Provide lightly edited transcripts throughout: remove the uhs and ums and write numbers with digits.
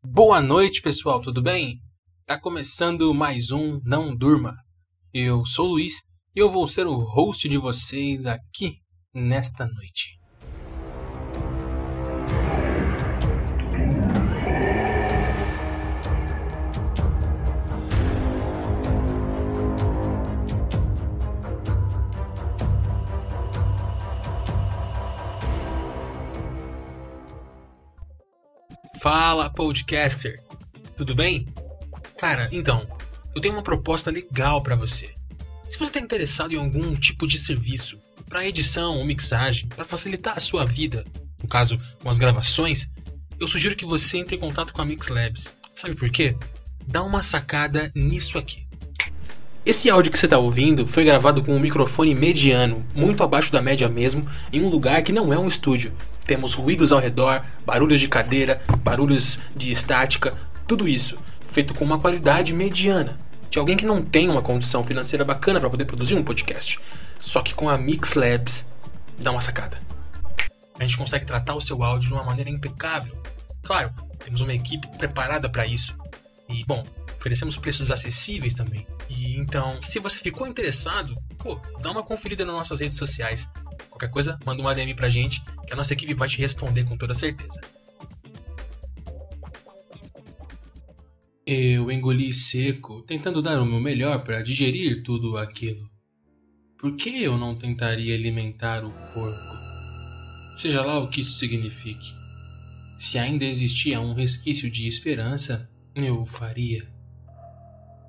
Boa noite, pessoal, tudo bem? Tá começando mais um Não Durma. Eu sou o Luiz e eu vou ser o host de vocês aqui nesta noite. Fala, podcaster! Tudo bem? Cara, então, eu tenho uma proposta legal pra você. Se você está interessado em algum tipo de serviço, para edição ou mixagem, para facilitar a sua vida, no caso, com as gravações, eu sugiro que você entre em contato com a MixLabs. Sabe por quê? Dá uma sacada nisso aqui. Esse áudio que você está ouvindo foi gravado com um microfone mediano, muito abaixo da média mesmo, em um lugar que não é um estúdio. Temos ruídos ao redor, barulhos de cadeira, barulhos de estática, tudo isso feito com uma qualidade mediana, de alguém que não tem uma condição financeira bacana para poder produzir um podcast. Só que com a MixLabs, dá uma sacada. A gente consegue tratar o seu áudio de uma maneira impecável. Claro, temos uma equipe preparada para isso. E, bom, oferecemos preços acessíveis também. E então, se você ficou interessado, dá uma conferida nas nossas redes sociais. Qualquer coisa, manda uma DM pra gente, que a nossa equipe vai te responder com toda certeza. Eu engoli seco, tentando dar o meu melhor para digerir tudo aquilo. Por que eu não tentaria alimentar o porco? Seja lá o que isso signifique. Se ainda existia um resquício de esperança, eu o faria.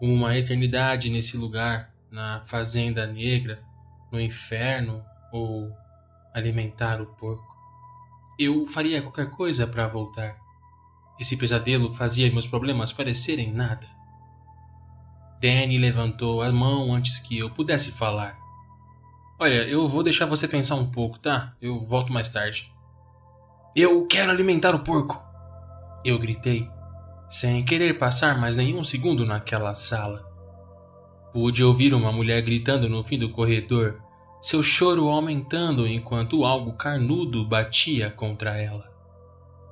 Uma eternidade nesse lugar, na Fazenda Negra, no inferno, ou alimentar o porco. Eu faria qualquer coisa para voltar. Esse pesadelo fazia meus problemas parecerem nada. Danny levantou a mão antes que eu pudesse falar. Olha, eu vou deixar você pensar um pouco, tá? Eu volto mais tarde. Eu quero alimentar o porco! Eu gritei, sem querer passar mais nenhum segundo naquela sala. Pude ouvir uma mulher gritando no fim do corredor, seu choro aumentando enquanto algo carnudo batia contra ela.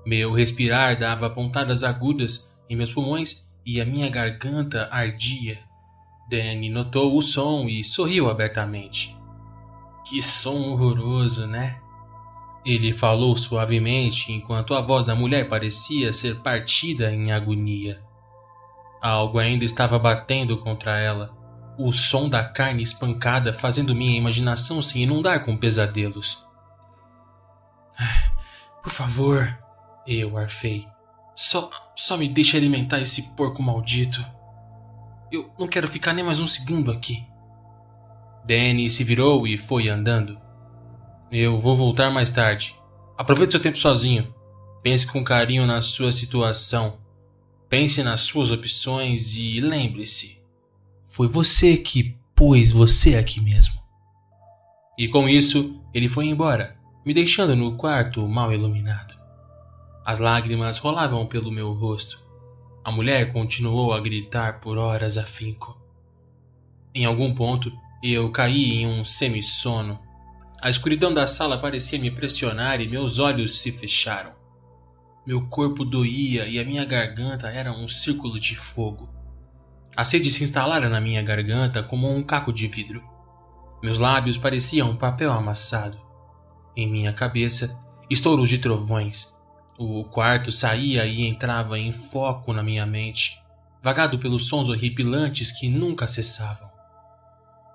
Meu respirar dava pontadas agudas em meus pulmões e a minha garganta ardia. Danny notou o som e sorriu abertamente. Que som horroroso, né? Ele falou suavemente enquanto a voz da mulher parecia ser partida em agonia. Algo ainda estava batendo contra ela. O som da carne espancada fazendo minha imaginação se inundar com pesadelos. Por favor, eu arfei. Só me deixe alimentar esse porco maldito. Eu não quero ficar nem mais um segundo aqui. Danny se virou e foi andando. Eu vou voltar mais tarde. Aproveite seu tempo sozinho. Pense com carinho na sua situação. Pense nas suas opções e lembre-se. Foi você que pôs você aqui mesmo. E com isso, ele foi embora, me deixando no quarto mal iluminado. As lágrimas rolavam pelo meu rosto. A mulher continuou a gritar por horas a finco. Em algum ponto, eu caí em um semissono. A escuridão da sala parecia me pressionar e meus olhos se fecharam. Meu corpo doía e a minha garganta era um círculo de fogo. A sede se instalara na minha garganta como um caco de vidro. Meus lábios pareciam um papel amassado. Em minha cabeça, estouros de trovões. O quarto saía e entrava em foco na minha mente, vagado pelos sons horripilantes que nunca cessavam.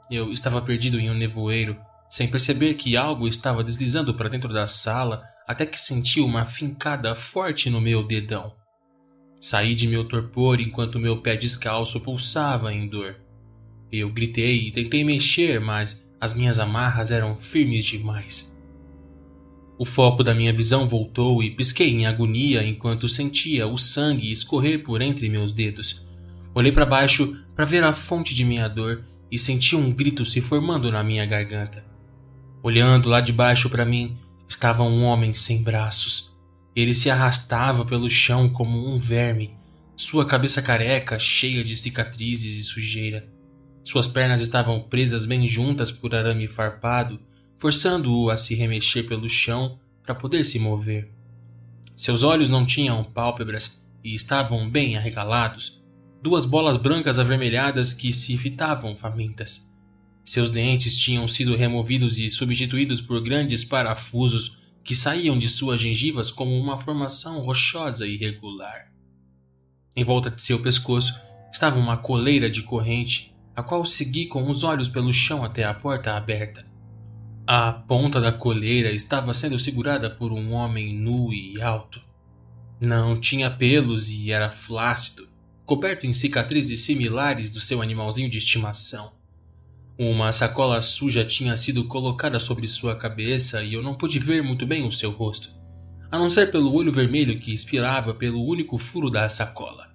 Eu estava perdido em um nevoeiro, sem perceber que algo estava deslizando para dentro da sala, até que senti uma fincada forte no meu dedão. Saí de meu torpor enquanto meu pé descalço pulsava em dor. Eu gritei e tentei mexer, mas as minhas amarras eram firmes demais. O foco da minha visão voltou e pisquei em agonia enquanto sentia o sangue escorrer por entre meus dedos. Olhei para baixo para ver a fonte de minha dor e senti um grito se formando na minha garganta. Olhando lá de baixo para mim, estava um homem sem braços. Ele se arrastava pelo chão como um verme, sua cabeça careca cheia de cicatrizes e sujeira. Suas pernas estavam presas bem juntas por arame farpado, forçando-o a se remexer pelo chão para poder se mover. Seus olhos não tinham pálpebras e estavam bem arregalados, 2 bolas brancas avermelhadas que se fitavam famintas. Seus dentes tinham sido removidos e substituídos por grandes parafusos que saíam de suas gengivas como uma formação rochosa e irregular. Em volta de seu pescoço estava uma coleira de corrente, a qual segui com os olhos pelo chão até a porta aberta. A ponta da coleira estava sendo segurada por um homem nu e alto. Não tinha pelos e era flácido, coberto em cicatrizes similares do seu animalzinho de estimação. Uma sacola suja tinha sido colocada sobre sua cabeça e eu não pude ver muito bem o seu rosto, a não ser pelo olho vermelho que espirava pelo único furo da sacola.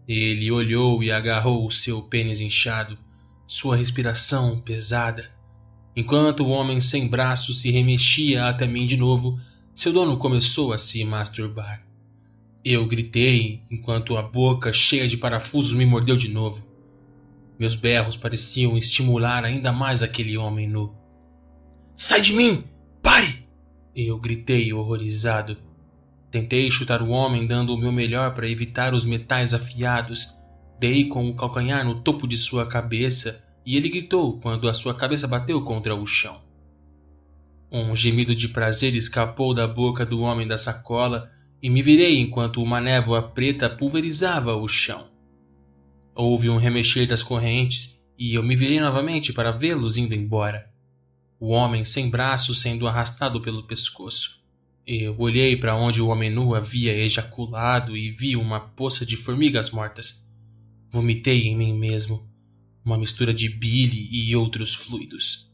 Ele olhou e agarrou o seu pênis inchado, sua respiração pesada. Enquanto o homem sem braços se remexia até mim de novo, seu dono começou a se masturbar. Eu gritei enquanto a boca cheia de parafusos me mordeu de novo. Meus berros pareciam estimular ainda mais aquele homem nu. "Sai de mim! Pare!" Eu gritei horrorizado. Tentei chutar o homem dando o meu melhor para evitar os metais afiados. Dei com o calcanhar no topo de sua cabeça e ele gritou quando a sua cabeça bateu contra o chão. Um gemido de prazer escapou da boca do homem da sacola e me virei enquanto uma névoa preta pulverizava o chão. Houve um remexer das correntes e eu me virei novamente para vê-los indo embora. O homem sem braços sendo arrastado pelo pescoço. Eu olhei para onde o homem nu havia ejaculado e vi uma poça de formigas mortas. Vomitei em mim mesmo, uma mistura de bile e outros fluidos.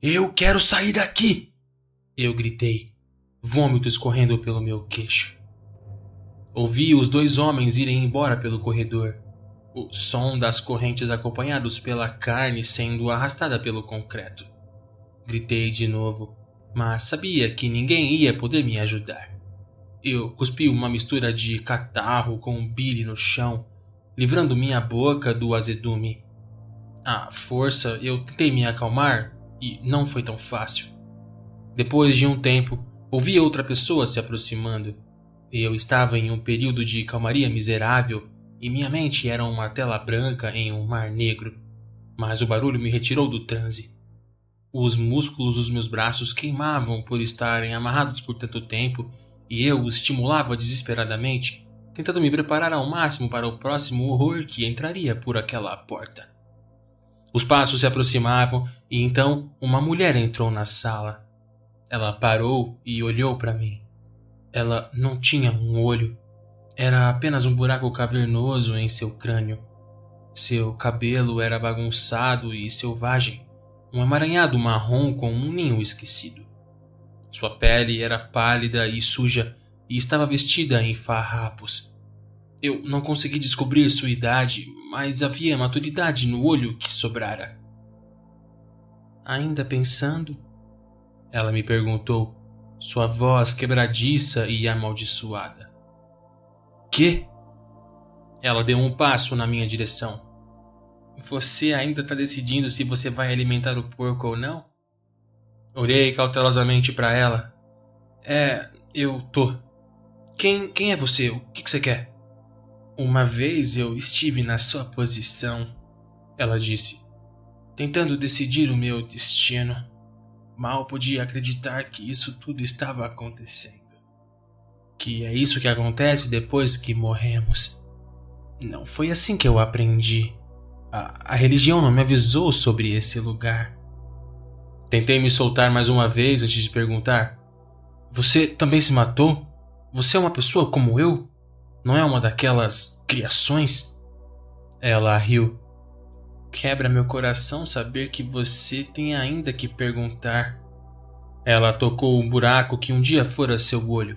"Eu quero sair daqui!" eu gritei, vômito escorrendo pelo meu queixo. Ouvi os 2 homens irem embora pelo corredor, o som das correntes acompanhados pela carne sendo arrastada pelo concreto. Gritei de novo, mas sabia que ninguém ia poder me ajudar. Eu cuspi uma mistura de catarro com bile no chão, livrando minha boca do azedume. À força, eu tentei me acalmar e não foi tão fácil. Depois de um tempo, ouvi outra pessoa se aproximando. Eu estava em um período de calmaria miserável e minha mente era uma tela branca em um mar negro, mas o barulho me retirou do transe. Os músculos dos meus braços queimavam por estarem amarrados por tanto tempo e eu os estimulava desesperadamente, tentando me preparar ao máximo para o próximo horror que entraria por aquela porta. Os passos se aproximavam e então uma mulher entrou na sala. Ela parou e olhou para mim. Ela não tinha um olho. Era apenas um buraco cavernoso em seu crânio. Seu cabelo era bagunçado e selvagem, um emaranhado marrom com um ninho esquecido. Sua pele era pálida e suja e estava vestida em farrapos. Eu não consegui descobrir sua idade, mas havia maturidade no olho que sobrara. "Ainda pensando?" ela me perguntou, sua voz quebradiça e amaldiçoada. "Quê?" Ela deu um passo na minha direção. "Você ainda está decidindo se você vai alimentar o porco ou não?" Olhei cautelosamente para ela. Eu tô. Quem é você? O que você quer?" "Uma vez eu estive na sua posição", ela disse, "tentando decidir o meu destino. Mal podia acreditar que isso tudo estava acontecendo. Que é isso que acontece depois que morremos. Não foi assim que eu aprendi. A religião não me avisou sobre esse lugar." Tentei me soltar mais uma vez antes de perguntar: "Você também se matou? Você é uma pessoa como eu? Não é uma daquelas criações?" Ela riu. "Quebra meu coração saber que você tem ainda que perguntar." Ela tocou o buraco que um dia fora seu olho.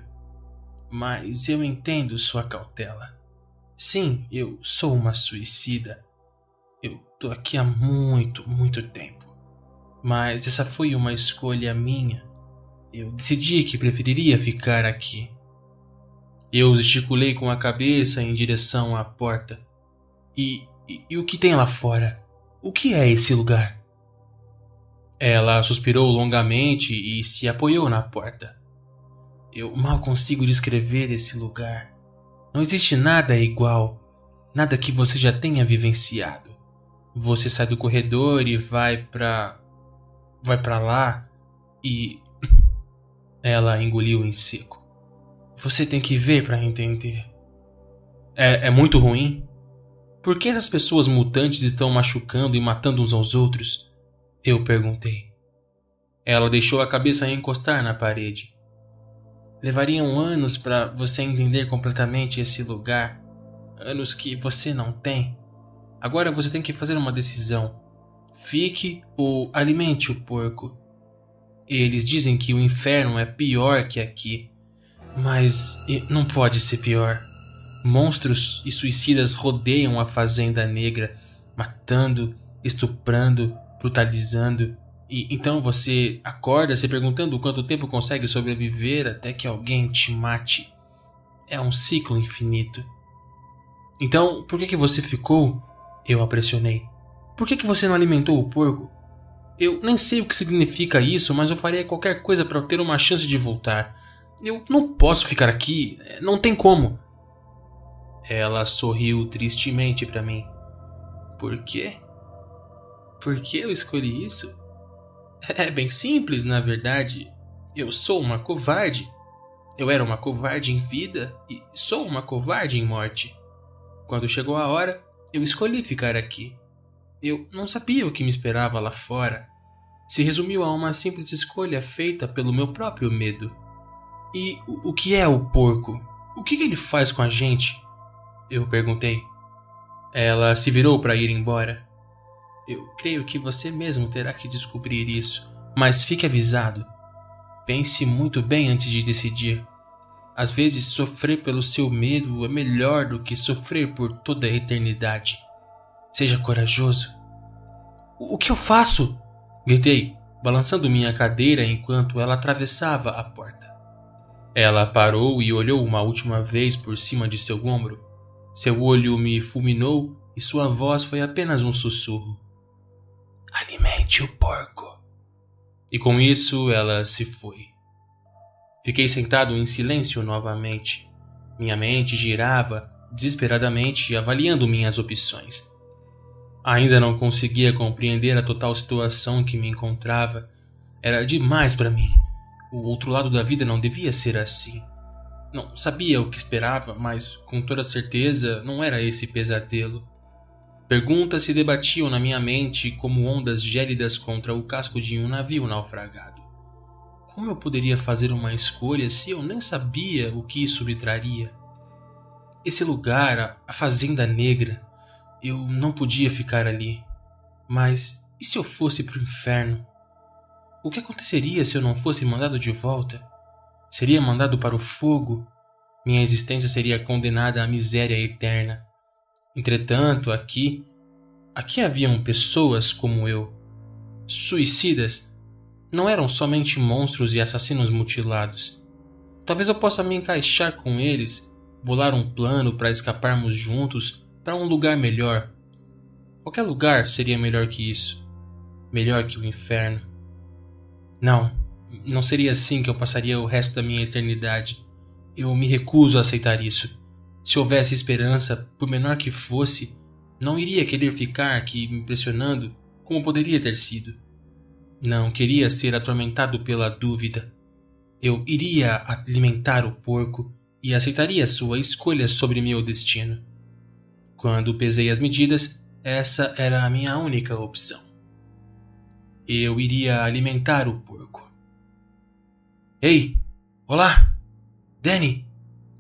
"Mas eu entendo sua cautela. Sim, eu sou uma suicida. Eu tô aqui há muito, muito tempo. Mas essa foi uma escolha minha. Eu decidi que preferiria ficar aqui." Eu gesticulei com a cabeça em direção à porta. E o que tem lá fora? O que é esse lugar?" Ela suspirou longamente e se apoiou na porta. "Eu mal consigo descrever esse lugar. Não existe nada igual, nada que você já tenha vivenciado. Você sai do corredor e vai pra lá e... Ela engoliu em seco. Você tem que ver pra entender. É muito ruim? Por que essas pessoas mutantes estão machucando e matando uns aos outros? Eu perguntei. Ela deixou a cabeça encostar na parede. Levariam anos para você entender completamente esse lugar. Anos que você não tem. Agora você tem que fazer uma decisão. Fique ou alimente o porco. Eles dizem que o inferno é pior que aqui. Mas não pode ser pior. Monstros e suicidas rodeiam a Fazenda Negra, matando, estuprando, brutalizando. E então você acorda se perguntando quanto tempo consegue sobreviver até que alguém te mate. É um ciclo infinito. Então, por que você ficou? Eu a pressionei. Por que você não alimentou o porco? Eu nem sei o que significa isso, mas eu faria qualquer coisa para ter uma chance de voltar. Eu não posso ficar aqui, não tem como. Ela sorriu tristemente para mim. Por quê? Por que eu escolhi isso? É bem simples, na verdade. Eu sou uma covarde. Eu era uma covarde em vida e sou uma covarde em morte. Quando chegou a hora, eu escolhi ficar aqui. Eu não sabia o que me esperava lá fora. Se resumiu a uma simples escolha feita pelo meu próprio medo. E o que é o porco? O que ele faz com a gente? Eu perguntei. Ela se virou para ir embora. Eu creio que você mesmo terá que descobrir isso, mas fique avisado. Pense muito bem antes de decidir. Às vezes, sofrer pelo seu medo é melhor do que sofrer por toda a eternidade. Seja corajoso. O que eu faço? Gritei, balançando minha cadeira enquanto ela atravessava a porta. Ela parou e olhou uma última vez por cima de seu ombro. Seu olho me fulminou e sua voz foi apenas um sussurro. Alimente o porco. E com isso ela se foi. Fiquei sentado em silêncio novamente. Minha mente girava desesperadamente avaliando minhas opções. Ainda não conseguia compreender a total situação em que me encontrava. Era demais para mim. O outro lado da vida não devia ser assim. Não sabia o que esperava, mas com toda certeza não era esse pesadelo. Perguntas se debatiam na minha mente como ondas gélidas contra o casco de um navio naufragado. Como eu poderia fazer uma escolha se eu nem sabia o que isso me traria? Esse lugar, a Fazenda Negra, eu não podia ficar ali. Mas e se eu fosse pro inferno? O que aconteceria se eu não fosse mandado de volta? Seria mandado para o fogo? Minha existência seria condenada à miséria eterna. Entretanto, aqui haviam pessoas como eu. Suicidas. Não eram somente monstros e assassinos mutilados. Talvez eu possa me encaixar com eles, bolar um plano para escaparmos juntos para um lugar melhor. Qualquer lugar seria melhor que isso. Melhor que o inferno. Não seria assim que eu passaria o resto da minha eternidade. Eu me recuso a aceitar isso. Se houvesse esperança, por menor que fosse, não iria querer ficar aqui me impressionando como poderia ter sido. Não queria ser atormentado pela dúvida. Eu iria alimentar o porco e aceitaria sua escolha sobre meu destino. Quando pesei as medidas, essa era a minha única opção. Eu iria alimentar o porco. Ei! Olá! Danny!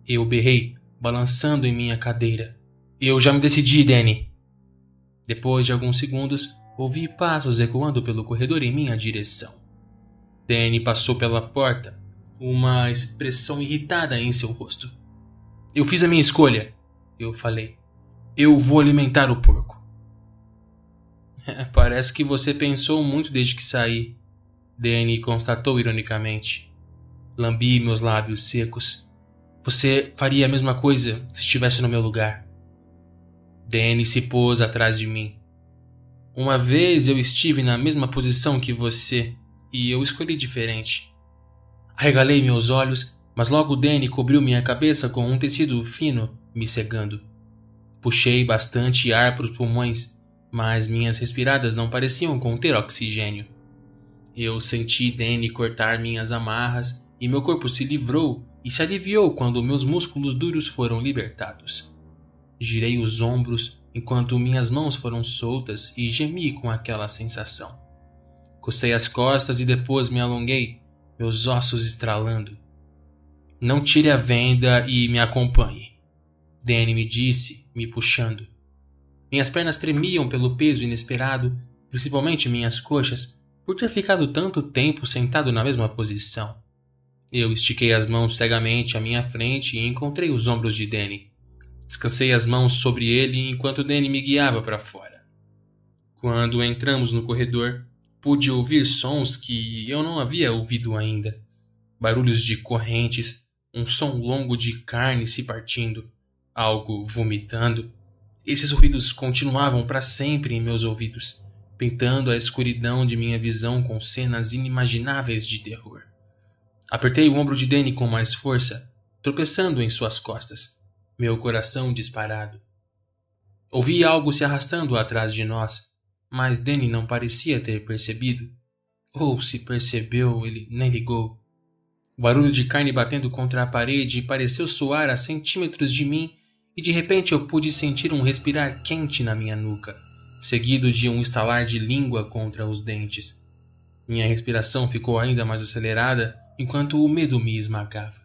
Eu berrei, balançando em minha cadeira. Eu já me decidi, Danny. Depois de alguns segundos, ouvi passos ecoando pelo corredor em minha direção. Danny passou pela porta, uma expressão irritada em seu rosto. Eu fiz a minha escolha, eu falei. Eu vou alimentar o porco. Parece que você pensou muito desde que saí, Danny constatou ironicamente. Lambi meus lábios secos. Você faria a mesma coisa se estivesse no meu lugar. Danny se pôs atrás de mim. Uma vez eu estive na mesma posição que você e eu escolhi diferente. Arregalei meus olhos, mas logo Danny cobriu minha cabeça com um tecido fino, me cegando. Puxei bastante ar para os pulmões, mas minhas respiradas não pareciam conter oxigênio. Eu senti Danny cortar minhas amarras e meu corpo se livrou e se aliviou quando meus músculos duros foram libertados. Girei os ombros enquanto minhas mãos foram soltas e gemi com aquela sensação. Cocei as costas e depois me alonguei, meus ossos estralando. Não tire a venda e me acompanhe, Danny me disse, me puxando. Minhas pernas tremiam pelo peso inesperado, principalmente minhas coxas, por ter ficado tanto tempo sentado na mesma posição. Eu estiquei as mãos cegamente à minha frente e encontrei os ombros de Danny. Descansei as mãos sobre ele enquanto Danny me guiava para fora. Quando entramos no corredor, pude ouvir sons que eu não havia ouvido ainda. Barulhos de correntes, um som longo de carne se partindo, algo vomitando. Esses ruídos continuavam para sempre em meus ouvidos, pintando a escuridão de minha visão com cenas inimagináveis de terror. Apertei o ombro de Danny com mais força, tropeçando em suas costas, meu coração disparado. Ouvi algo se arrastando atrás de nós, mas Danny não parecia ter percebido. Ou se percebeu, ele nem ligou. O barulho de carne batendo contra a parede pareceu soar a centímetros de mim e de repente eu pude sentir um respirar quente na minha nuca, seguido de um estalar de língua contra os dentes. Minha respiração ficou ainda mais acelerada enquanto o medo me esmagava.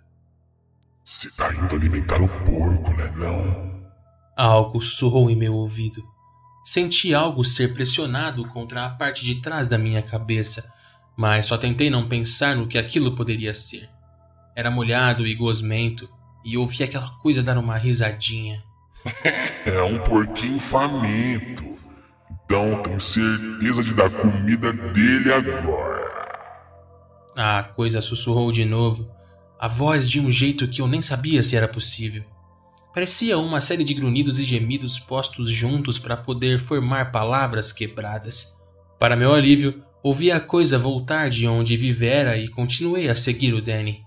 Você tá indo alimentar o porco, né não? Algo sussurrou em meu ouvido. Senti algo ser pressionado contra a parte de trás da minha cabeça, mas só tentei não pensar no que aquilo poderia ser. Era molhado e gosmento, e ouvi aquela coisa dar uma risadinha. É um porquinho faminto, então tem certeza de dar comida dele agora. A coisa sussurrou de novo, a voz de um jeito que eu nem sabia se era possível. Parecia uma série de grunhidos e gemidos postos juntos para poder formar palavras quebradas. Para meu alívio, ouvi a coisa voltar de onde vivera e continuei a seguir o Danny.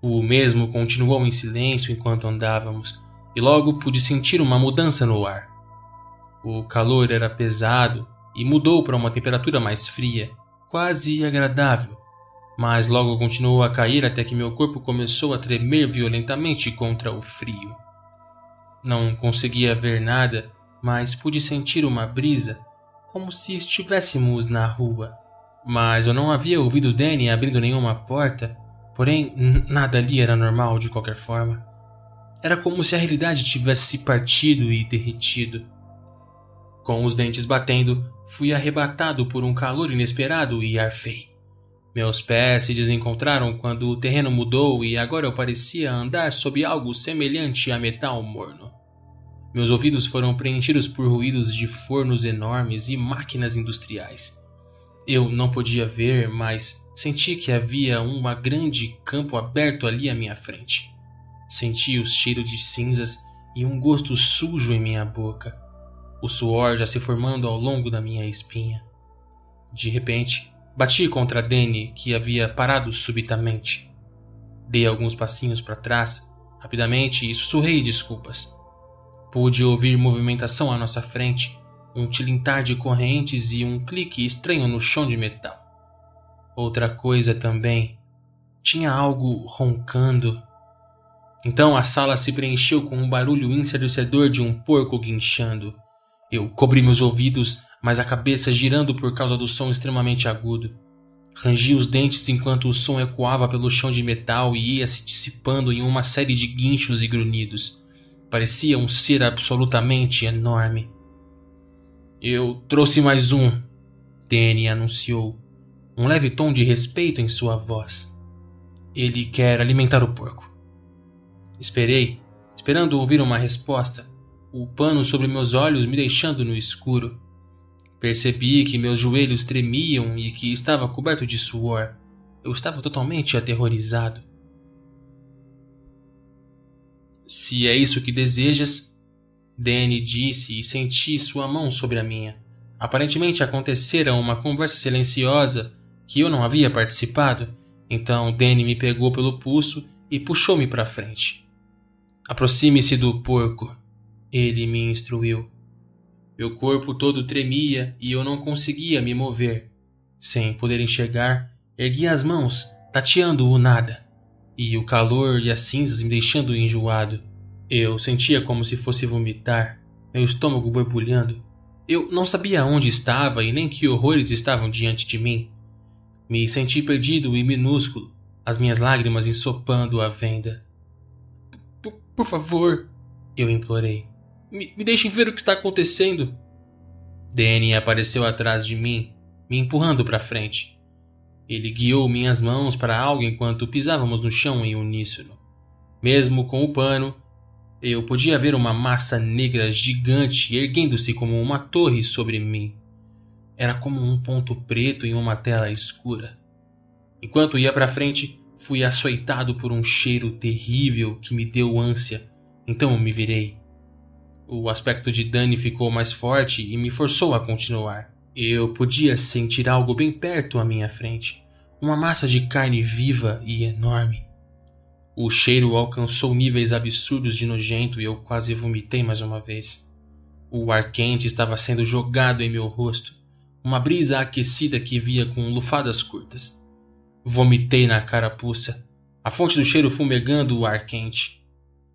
O mesmo continuou em silêncio enquanto andávamos, e logo pude sentir uma mudança no ar. O calor era pesado e mudou para uma temperatura mais fria, quase agradável, mas logo continuou a cair até que meu corpo começou a tremer violentamente contra o frio. Não conseguia ver nada, mas pude sentir uma brisa, como se estivéssemos na rua. Mas eu não havia ouvido Danny abrindo nenhuma porta, porém nada ali era normal de qualquer forma. Era como se a realidade tivesse se partido e derretido. Com os dentes batendo, fui arrebatado por um calor inesperado e arfei. Meus pés se desencontraram quando o terreno mudou e agora eu parecia andar sob algo semelhante a metal morno. Meus ouvidos foram preenchidos por ruídos de fornos enormes e máquinas industriais. Eu não podia ver, mas senti que havia um grande campo aberto ali à minha frente. Senti o cheiro de cinzas e um gosto sujo em minha boca. O suor já se formando ao longo da minha espinha. De repente, bati contra Danny, que havia parado subitamente. Dei alguns passinhos para trás, rapidamente, e sussurrei desculpas. Pude ouvir movimentação à nossa frente, um tilintar de correntes e um clique estranho no chão de metal. Outra coisa também. Tinha algo roncando. Então a sala se preencheu com um barulho ensurdecedor de um porco guinchando. Eu cobri meus ouvidos, mas a cabeça girando por causa do som extremamente agudo. Rangi os dentes enquanto o som ecoava pelo chão de metal e ia se dissipando em uma série de guinchos e grunhidos. Parecia um ser absolutamente enorme. Eu trouxe mais um, Danny anunciou, um leve tom de respeito em sua voz. Ele quer alimentar o porco. Esperei, esperando ouvir uma resposta, o pano sobre meus olhos me deixando no escuro. Percebi que meus joelhos tremiam e que estava coberto de suor. Eu estava totalmente aterrorizado. Se é isso que desejas, Danny disse e senti sua mão sobre a minha. Aparentemente acontecera uma conversa silenciosa que eu não havia participado, então Danny me pegou pelo pulso e puxou-me para frente. Aproxime-se do porco, ele me instruiu. Meu corpo todo tremia e eu não conseguia me mover. Sem poder enxergar, ergui as mãos, tateando o nada, e o calor e as cinzas me deixando enjoado. Eu sentia como se fosse vomitar, meu estômago borbulhando. Eu não sabia onde estava e nem que horrores estavam diante de mim. Me senti perdido e minúsculo, as minhas lágrimas ensopando a venda. Por favor, eu implorei. Me deixem ver o que está acontecendo. Danny apareceu atrás de mim, me empurrando para frente. Ele guiou minhas mãos para algo enquanto pisávamos no chão em uníssono. Mesmo com o pano, eu podia ver uma massa negra gigante erguendo-se como uma torre sobre mim. Era como um ponto preto em uma tela escura. Enquanto ia para frente, fui açoitado por um cheiro terrível que me deu ânsia. Então me virei. O aspecto de Danny ficou mais forte e me forçou a continuar. Eu podia sentir algo bem perto à minha frente. Uma massa de carne viva e enorme. O cheiro alcançou níveis absurdos de nojento e eu quase vomitei mais uma vez. O ar quente estava sendo jogado em meu rosto. Uma brisa aquecida que via com lufadas curtas. Vomitei na carapuça, a fonte do cheiro fumegando o ar quente.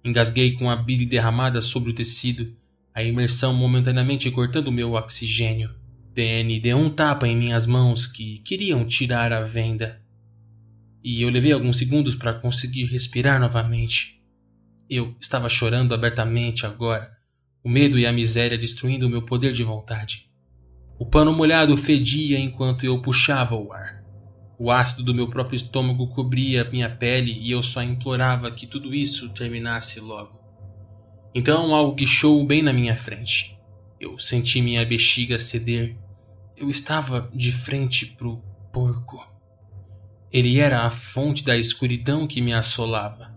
Engasguei com a bile derramada sobre o tecido, a imersão momentaneamente cortando meu oxigênio. Danny deu um tapa em minhas mãos que queriam tirar a venda. E eu levei alguns segundos para conseguir respirar novamente. Eu estava chorando abertamente agora, o medo e a miséria destruindo o meu poder de vontade. O pano molhado fedia enquanto eu puxava o ar. O ácido do meu próprio estômago cobria minha pele e eu só implorava que tudo isso terminasse logo. Então algo guichou bem na minha frente. Eu senti minha bexiga ceder. Eu estava de frente pro porco. Ele era a fonte da escuridão que me assolava.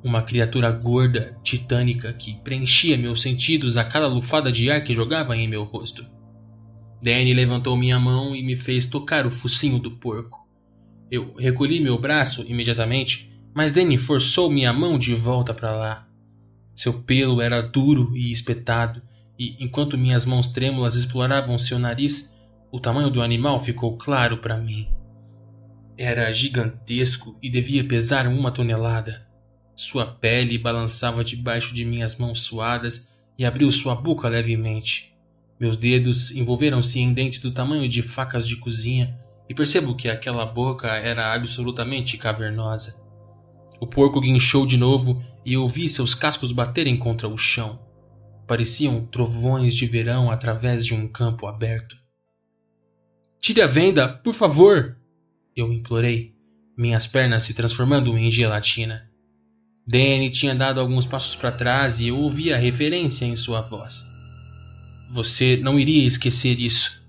Uma criatura gorda, titânica, que preenchia meus sentidos a cada lufada de ar que jogava em meu rosto. Danny levantou minha mão e me fez tocar o focinho do porco. Eu recolhi meu braço imediatamente, mas Danny forçou minha mão de volta para lá. Seu pelo era duro e espetado, e enquanto minhas mãos trêmulas exploravam seu nariz, o tamanho do animal ficou claro para mim. Era gigantesco e devia pesar 1 tonelada. Sua pele balançava debaixo de minhas mãos suadas e abriu sua boca levemente. Meus dedos envolveram-se em dentes do tamanho de facas de cozinha e percebo que aquela boca era absolutamente cavernosa. O porco guinchou de novo e eu vi seus cascos baterem contra o chão. Pareciam trovões de verão através de um campo aberto. "Tire a venda, por favor!" eu implorei, minhas pernas se transformando em gelatina. Danny tinha dado alguns passos para trás e eu ouvia a referência em sua voz. "Você não iria esquecer isso."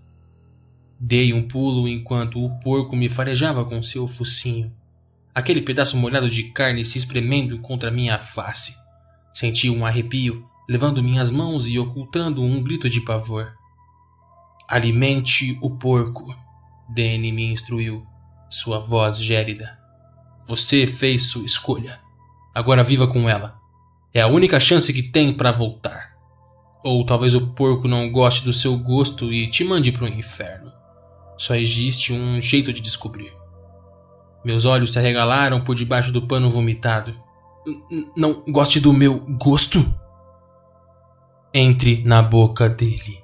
Dei um pulo enquanto o porco me farejava com seu focinho. Aquele pedaço molhado de carne se espremendo contra minha face. Senti um arrepio, levando minhas mãos e ocultando um grito de pavor. "Alimente o porco", Danny me instruiu, sua voz gélida. "Você fez sua escolha. Agora viva com ela. É a única chance que tem para voltar. Ou talvez o porco não goste do seu gosto e te mande para o inferno. Só existe um jeito de descobrir." Meus olhos se arregalaram por debaixo do pano vomitado. "Não goste do meu gosto?" "Entre na boca dele."